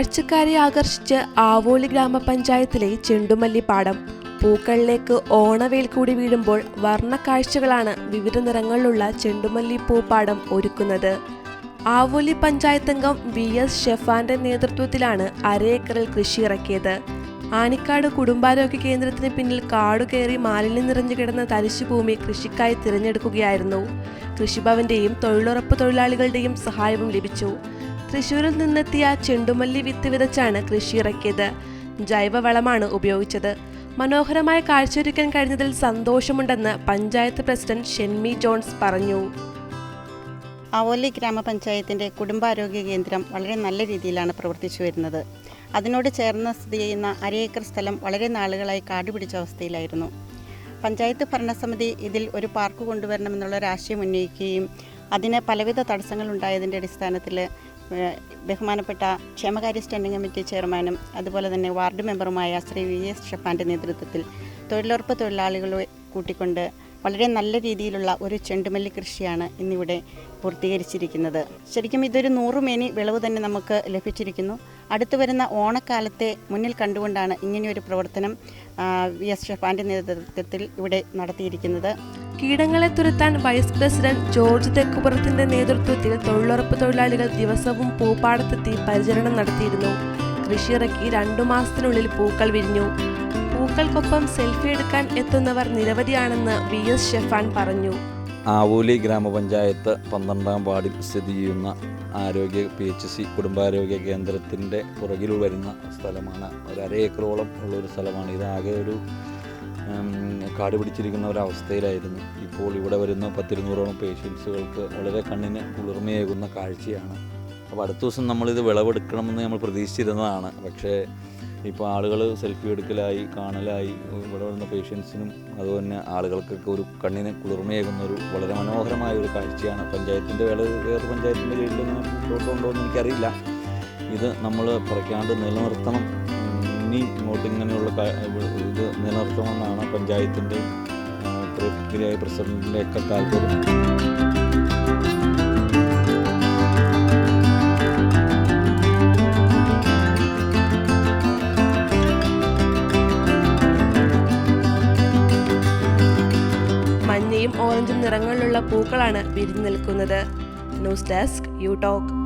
കാഴ്ചക്കാരെ ആകർഷിച്ച് ആവോലി ഗ്രാമപഞ്ചായത്തിലെ ചെണ്ടുമല്ലിപ്പാടം. പൂക്കളിലേക്ക് ഓണവേൽ കൂടി വീഴുമ്പോൾ വർണ്ണ കാഴ്ചകളാണ് വിവിധ നിറങ്ങളിലുള്ള ചെണ്ടുമല്ലി പൂപ്പാടം ഒരുക്കുന്നത്. ആവോലി പഞ്ചായത്ത് അംഗം VS ഷെഫാന്റെ നേതൃത്വത്തിലാണ് അരയേക്കറിൽ കൃഷി ഇറക്കിയത്. ആനിക്കാട് കുടുംബാരോഗ്യ കേന്ദ്രത്തിന് പിന്നിൽ കാടുകയറി മാലിന്യം നിറഞ്ഞു കിടന്ന തരിശുഭൂമി കൃഷിക്കായി തിരഞ്ഞെടുക്കുകയായിരുന്നു. കൃഷിഭവന്റെയും തൊഴിലുറപ്പ് തൊഴിലാളികളുടെയും സഹായവും ലഭിച്ചു. തൃശൂരിൽ നിന്നെത്തിയ ചെണ്ടുമല്ലി വിത്ത് വിതച്ചാണ് കൃഷി ഇറക്കിയത്. ജൈവവളമാണ് ഉപയോഗിച്ചത്. മനോഹരമായ കാഴ്ചയൊരുക്കാൻ കഴിഞ്ഞതിൽ സന്തോഷമുണ്ടെന്ന് പഞ്ചായത്ത് പ്രസിഡന്റ് ഷെൻമി ജോൺസ് പറഞ്ഞു. അവോലി ഗ്രാമപഞ്ചായത്തിൻ്റെ കുടുംബാരോഗ്യ കേന്ദ്രം വളരെ നല്ല രീതിയിലാണ് പ്രവർത്തിച്ചു വരുന്നത്. അതിനോട് ചേർന്ന് സ്ഥിതി ചെയ്യുന്ന അരയേക്കർ സ്ഥലം വളരെ നാളുകളായി കാടുപിടിച്ച അവസ്ഥയിലായിരുന്നു. പഞ്ചായത്ത് ഭരണസമിതി ഇതിൽ ഒരു പാർക്ക് കൊണ്ടുവരണമെന്നുള്ളൊരാശയം ഉന്നയിക്കുകയും അതിന് പലവിധ തടസ്സങ്ങൾ ഉണ്ടായതിൻ്റെ അടിസ്ഥാനത്തിൽ ബഹുമാനപ്പെട്ട ക്ഷേമകാര്യ സ്റ്റാൻഡിംഗ് കമ്മിറ്റി ചെയർമാനും അതുപോലെ തന്നെ വാർഡ് മെമ്പറുമായ ശ്രീ VS ഷെഫാൻ്റെ നേതൃത്വത്തിൽ തൊഴിലുറപ്പ് തൊഴിലാളികളെ കൂട്ടിക്കൊണ്ട് വളരെ നല്ല രീതിയിലുള്ള ഒരു ചെണ്ടുമല്ലി കൃഷിയാണ് ഇന്നിവിടെ പൂർത്തീകരിച്ചിരിക്കുന്നത്. ശരിക്കും ഇതൊരു 100 മേനി വിളവ് തന്നെ നമുക്ക് ലഭിച്ചിരിക്കുന്നു. അടുത്തു വരുന്ന ഓണക്കാലത്തെ മുന്നിൽ കണ്ടുകൊണ്ടാണ് ഇങ്ങനെയൊരു പ്രവർത്തനം VS ഷെഫാൻ്റെ നേതൃത്വത്തിൽ ഇവിടെ നടത്തിയിരിക്കുന്നത്. കീടങ്ങളെ തുരത്താൻ വൈസ് പ്രസിഡന്റ് ജോർജ് തെക്കുപുറത്തിന്റെ നേതൃത്വത്തിൽ തൊഴിലുറപ്പ് തൊഴിലാളികൾ ദിവസവും പൂപ്പാടത്തെത്തി പരിചരണം നടത്തിയിരുന്നു. കൃഷിയിറക്കി 2 മാസത്തിനുള്ളിൽ പൂക്കൾ വിരിഞ്ഞു. പൂക്കൾക്കൊപ്പം സെൽഫി എടുക്കാൻ എത്തുന്നവർ നിരവധിയാണെന്ന് VS ഷെഫാൻ പറഞ്ഞു. ആവോലി ഗ്രാമപഞ്ചായത്ത് 12ാം വാർഡിൽ സ്ഥിതി ചെയ്യുന്ന ആരോഗ്യ PHC കുടുംബാരോഗ്യ കേന്ദ്രത്തിൻ്റെ പുറകിൽ വരുന്ന സ്ഥലമാണ്. ഒരു അരയേക്കറോളം ഉള്ളൊരു സ്ഥലമാണ്. ഇതാകെ ഒരു കാട് പിടിച്ചിരിക്കുന്ന ഒരവസ്ഥയിലായിരുന്നു. ഇപ്പോൾ ഇവിടെ വരുന്ന 10-200ഓളം പേഷ്യൻസുകൾക്ക് വളരെ കണ്ണിന് കുളിർമയേകുന്ന കാഴ്ചയാണ്. അപ്പോൾ അടുത്ത ദിവസം നമ്മളിത് വിളവെടുക്കണമെന്ന് നമ്മൾ പ്രതീക്ഷിച്ചിരുന്നതാണ്. പക്ഷേ ഇപ്പോൾ ആളുകൾ സെൽഫി എടുക്കലായി, കാണലായി. ഇവിടെ വരുന്ന പേഷ്യൻസിനും അതുപോലെ ആളുകൾക്കൊക്കെ ഒരു കണ്ണിന് കുളിർമയേകുന്ന ഒരു വളരെ മനോഹരമായ ഒരു കാഴ്ചയാണ്. പഞ്ചായത്തിൻ്റെ വേറെ പഞ്ചായത്തിൻ്റെ കീഴിൽ ഇങ്ങനെ മുന്നോട്ടുണ്ടോ എന്ന് എനിക്കറിയില്ല. ഇത് നമ്മൾ കുറയ്ക്കാണ്ട് നിലനിർത്തണം. ഇനി ഇങ്ങോട്ട് ഇങ്ങനെയുള്ള ഇത് നിലനിർത്തണമെന്നാണ് പഞ്ചായത്തിൻ്റെ പ്രസിഡന്റിൻ്റെ ഒക്കെ താല്പര്യം. മഞ്ഞയും ഓറഞ്ചും നിറങ്ങളിലുള്ള പൂക്കളാണ് വിരിഞ്ഞു നിൽക്കുന്നത്. News desk you talk.